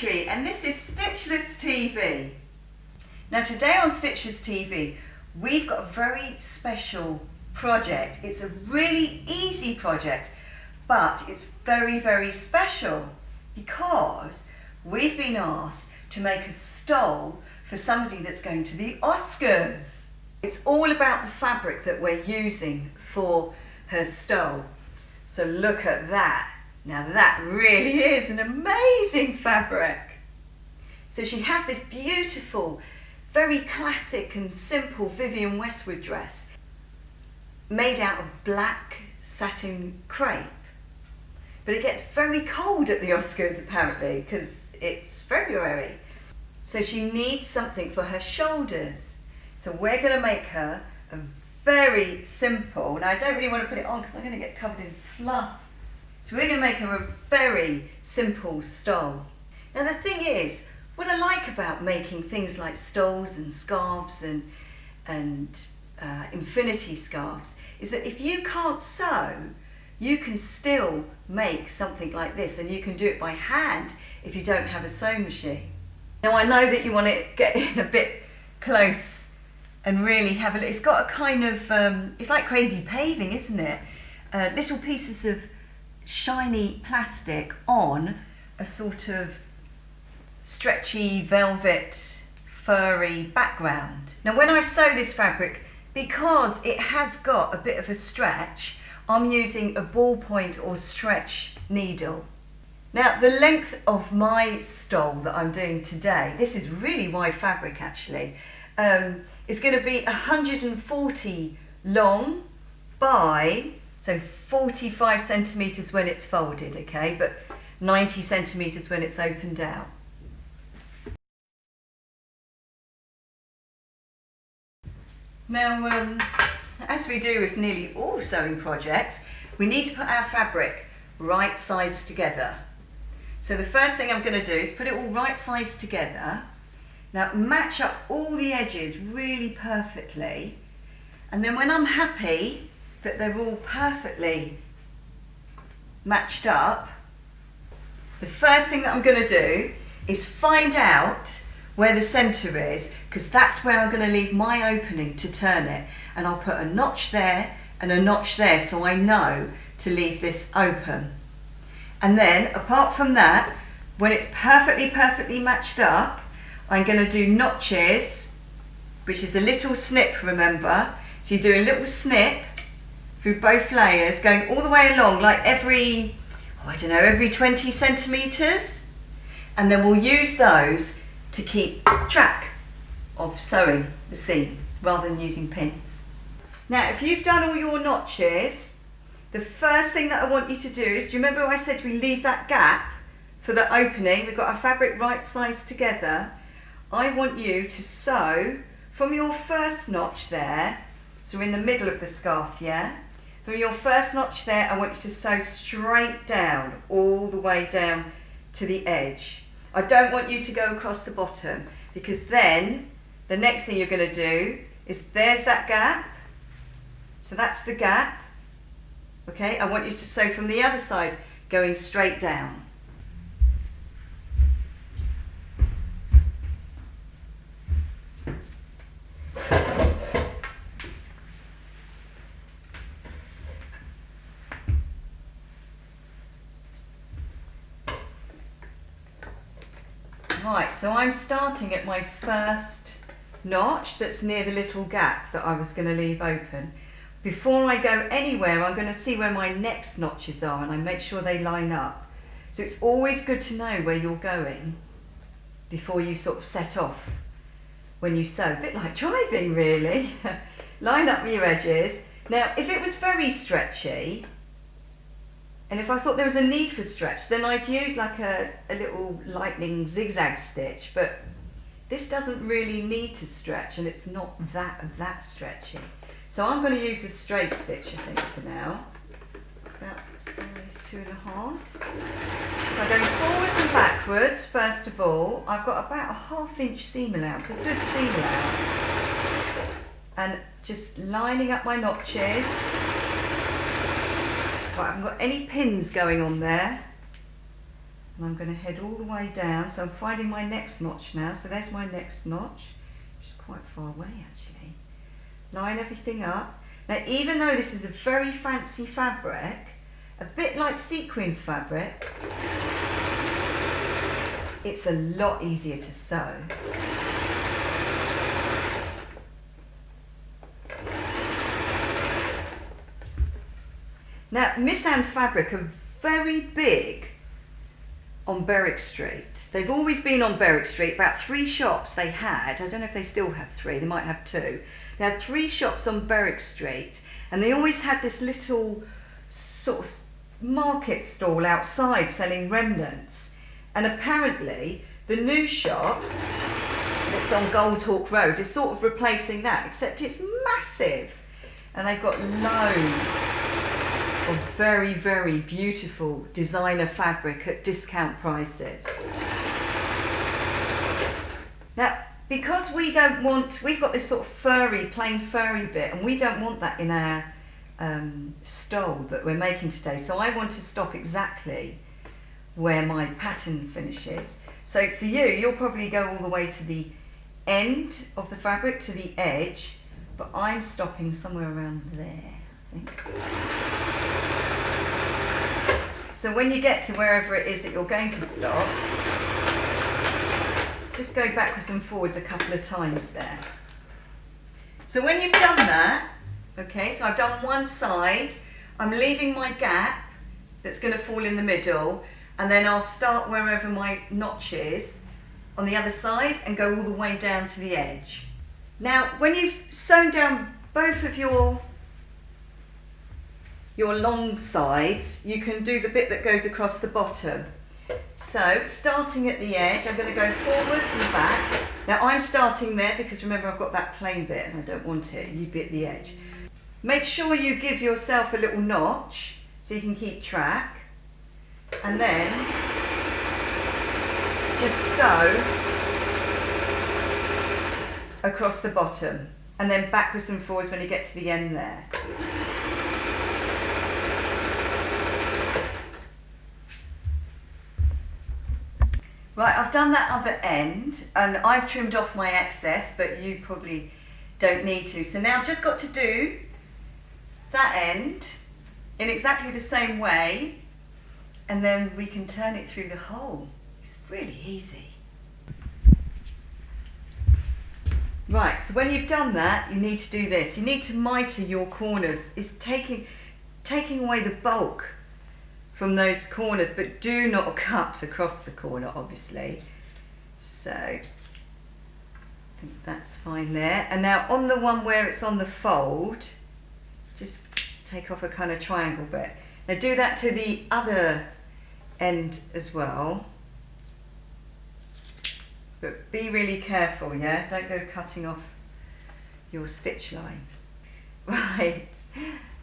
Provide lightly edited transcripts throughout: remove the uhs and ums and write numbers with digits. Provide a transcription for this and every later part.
Poetry, and this is Stitchless TV. Now today on Stitchless TV we've got a very special project. It's a really easy project, but it's very, very special because we've been asked to make a stole for somebody that's going to the Oscars. It's all about the fabric that we're using for her stole. So look at that. Now that really is an amazing fabric. So she has this beautiful, very classic and simple Vivienne Westwood dress made out of black satin crepe. But it gets very cold at the Oscars apparently because it's February. So she needs something for her shoulders. So we're going to make her a very simple, now I don't really want to put it on because I'm going to get covered in fluff. So we're going to make her a very simple stole. Now the thing is, what I like about making things like stoles and scarves and infinity scarves is that if you can't sew, you can still make something like this, and you can do it by hand if you don't have a sewing machine. Now I know that you want to get in a bit close and really have a look. It's got a kind of, it's like crazy paving, isn't it? Little pieces of shiny plastic on a sort of stretchy velvet furry background. Now when I sew this fabric, because it has got a bit of a stretch, I'm using a ballpoint or stretch needle. Now the length of my stole that I'm doing today, this is really wide fabric actually, is going to be 140 long by, so 45 centimetres when it's folded, okay, but 90 centimetres when it's opened out. Now, as we do with nearly all sewing projects, we need to put our fabric right sides together. So the first thing I'm going to do is put it all right sides together. Now match up all the edges really perfectly, and then when I'm happy that they're all perfectly matched up, the first thing that I'm going to do is find out where the centre is, because that's where I'm going to leave my opening to turn it, and I'll put a notch there and a notch there so I know to leave this open. And then apart from that, when it's perfectly matched up, I'm going to do notches, which is a little snip, remember. So you do a little snip through both layers, going all the way along, like every, every 20 centimetres. And then we'll use those to keep track of sewing the seam rather than using pins. Now if you've done all your notches, the first thing that I want you to do is, do you remember I said we leave that gap for the opening? We've got our fabric right sides together. I want you to sew from your first notch there, so we're in the middle of the scarf, yeah? From your first notch there, I want you to sew straight down, all the way down to the edge. I don't want you to go across the bottom, because then the next thing you're going to do is, there's that gap, so that's the gap, okay? I want you to sew from the other side, going straight down. Right, so I'm starting at my first notch that's near the little gap that I was going to leave open. Before I go anywhere, I'm going to see where my next notches are, and I make sure they line up. So it's always good to know where you're going before you sort of set off when you sew. A bit like driving really. Line up your edges. Now if it was very stretchy, and if I thought there was a need for stretch, then I'd use like a little lightning zigzag stitch, but this doesn't really need to stretch, and it's not that stretchy. So I'm going to use a straight stitch, I think, for now. About size 2.5. So I'm going forwards and backwards, first of all. I've got about a 1/2 inch seam allowance, a good seam allowance. And just lining up my notches. Right, I haven't got any pins going on there. And I'm going to head all the way down. So I'm finding my next notch now. So there's my next notch, which is quite far away actually. Line everything up. Now, even though this is a very fancy fabric, a bit like sequin fabric, it's a lot easier to sew. Now, Miss Anne Fabric are very big on Berwick Street. They've always been on Berwick Street. About 3 shops they had. I don't know if they still have 3. They might have 2. They had 3 shops on Berwick Street, and they always had this little sort of market stall outside selling remnants. And apparently the new shop that's on Goldhawk Road is sort of replacing that, except it's massive. And they've got loads of very, very beautiful designer fabric at discount prices. Now, because we've got this sort of furry, plain furry bit, and we don't want that in our stole that we're making today. So I want to stop exactly where my pattern finishes. So for you, you'll probably go all the way to the end of the fabric, to the edge, but I'm stopping somewhere around there, I think. So when you get to wherever it is that you're going to stop, just go backwards and forwards a couple of times there. So when you've done that, okay, so I've done one side, I'm leaving my gap that's going to fall in the middle, and then I'll start wherever my notch is on the other side and go all the way down to the edge. Now, when you've sewn down both of your long sides, you can do the bit that goes across the bottom. So, starting at the edge, I'm going to go forwards and back. Now, I'm starting there because remember I've got that plain bit and I don't want it. You'd be at the edge. Make sure you give yourself a little notch so you can keep track. And then just sew across the bottom and then backwards and forwards when you get to the end there. Right, I've done that other end and I've trimmed off my excess, but you probably don't need to. So now I've just got to do that end in exactly the same way, and then we can turn it through the hole. It's really easy. Right, so when you've done that, you need to do this. You need to mitre your corners. It's taking away the bulk from those corners, but do not cut across the corner, obviously. So, I think that's fine there. And now on the one where it's on the fold, just take off a kind of triangle bit. Now do that to the other end as well. But be really careful, yeah? Don't go cutting off your stitch line. Right,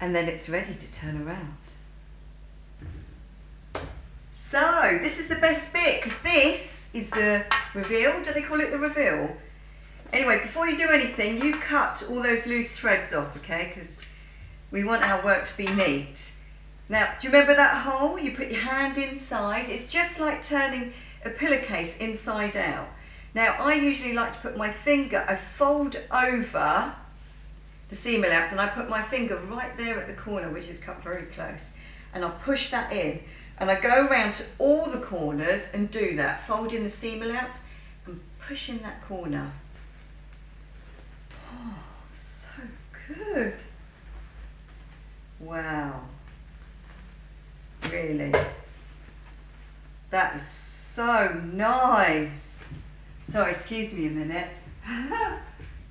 and then it's ready to turn around. So, this is the best bit, because this is the reveal. Do they call it the reveal? Anyway, before you do anything, you cut all those loose threads off, okay? Because we want our work to be neat. Now, do you remember that hole? You put your hand inside. It's just like turning a pillowcase inside out. Now, I usually like to put my finger, I fold over the seam allowance, and I put my finger right there at the corner, which is cut very close, and I push that in. And I go around to all the corners and do that, fold in the seam allowance and push in that corner. Oh, so good. Wow. Really. That is so nice. Sorry, excuse me a minute. Now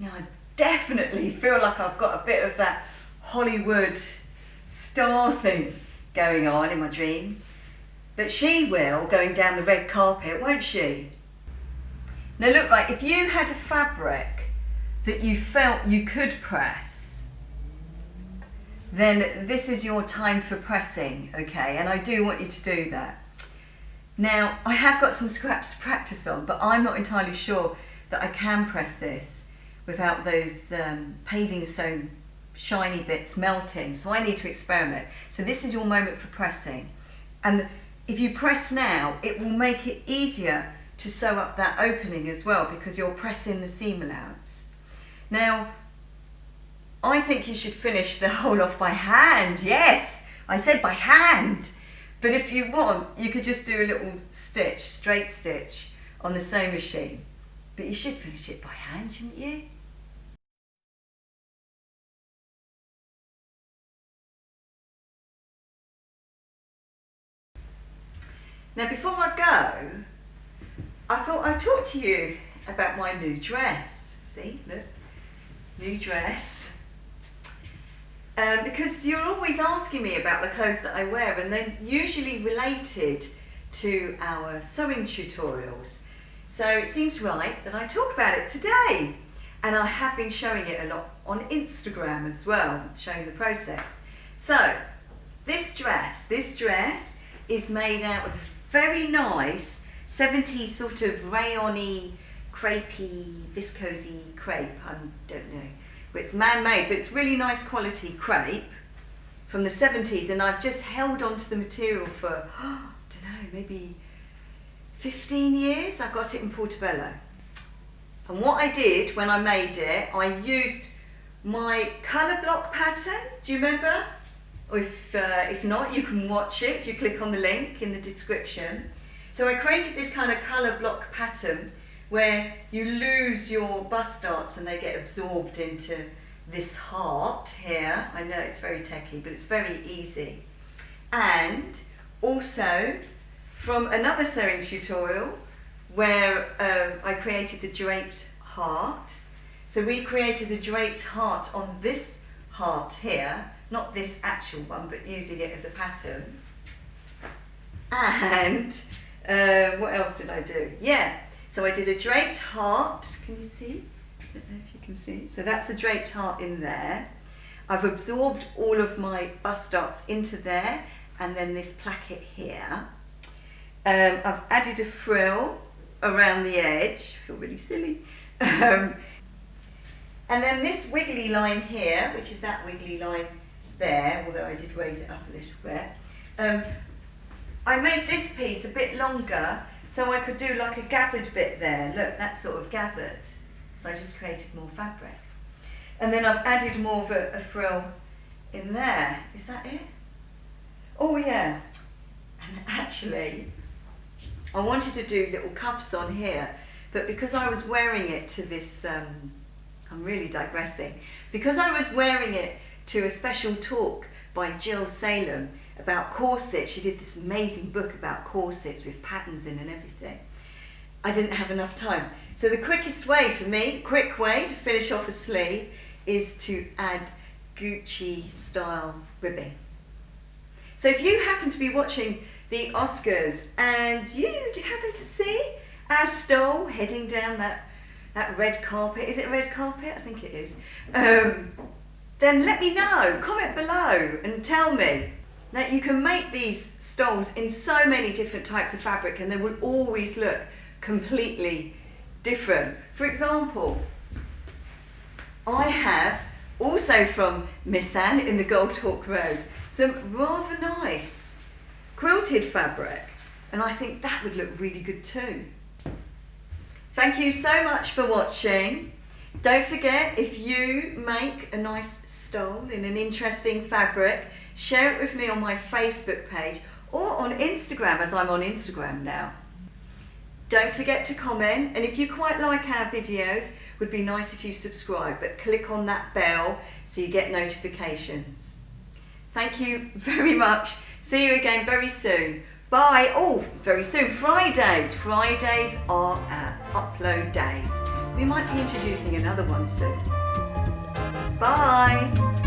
I definitely feel like I've got a bit of that Hollywood star thing going on in my dreams. But she will, going down the red carpet, won't she? Now look, right, if you had a fabric that you felt you could press, then this is your time for pressing, okay? And I do want you to do that. Now, I have got some scraps to practice on, but I'm not entirely sure that I can press this without those paving stone shiny bits melting, so I need to experiment. So this is your moment for pressing. And if you press now, it will make it easier to sew up that opening as well, because you're pressing the seam allowance. Now, I think you should finish the whole off by hand. Yes, I said by hand. But if you want, you could just do a little stitch, straight stitch on the sewing machine. But you should finish it by hand, shouldn't you? Now, before I go, I thought I'd talk to you about my new dress. See, look, new dress. Because you're always asking me about the clothes that I wear, and they're usually related to our sewing tutorials. So it seems right that I talk about it today. And I have been showing it a lot on Instagram as well, showing the process. So, this dress is made out of very nice 70s sort of rayon-y, crepey, viscose-y crepe. I don't know. But it's man-made, but it's really nice quality crepe from the 70s, and I've just held on to the material for, I don't know, maybe 15 years. I got it in Portobello. And what I did when I made it, I used my colour block pattern. Do you remember? Or if not, you can watch it if you click on the link in the description. So I created this kind of colour block pattern where you lose your bust darts and they get absorbed into this heart here. I know it's very techy, but it's very easy. And also from another sewing tutorial where I created the draped heart. So we created a draped heart on this heart here, not this actual one, but using it as a pattern. And what else did I do? Yeah, so I did a draped heart. Can you see? I don't know if you can see. So that's a draped heart in there. I've absorbed all of my bust darts into there, and then this placket here. I've added a frill around the edge. I feel really silly. And then this wiggly line here, which is that wiggly line there, although I did raise it up a little bit. I made this piece a bit longer so I could do like a gathered bit there. Look, that's sort of gathered. So I just created more fabric. And then I've added more of a frill in there. Is that it? Oh yeah. And actually, I wanted to do little cuffs on here, but because I was wearing it to this, I'm really digressing, because I was wearing it to a special talk by Jill Salem about corsets. She did this amazing book about corsets with patterns in and everything. I didn't have enough time. So the quickest way for me, quick way to finish off a sleeve, is to add Gucci style ribbing. So if you happen to be watching the Oscars and you happen to see our Stoll heading down that red carpet, is it red carpet? I think it is. Then let me know, comment below and tell me. Now you can make these Stolls in so many different types of fabric and they will always look completely different. For example, I have also from Miss Anne in the Gold Hawk Road some rather nice quilted fabric, and I think that would look really good too. Thank you so much for watching. Don't forget, if you make a nice stole in an interesting fabric, share it with me on my Facebook page or on Instagram, as I'm on Instagram now. Don't forget to comment, and if you quite like our videos, it would be nice if you subscribe, but click on that bell so you get notifications. Thank you very much. See you again very soon. Bye. Oh, very soon, Fridays. Fridays are our upload days. We might be introducing another one soon. Bye.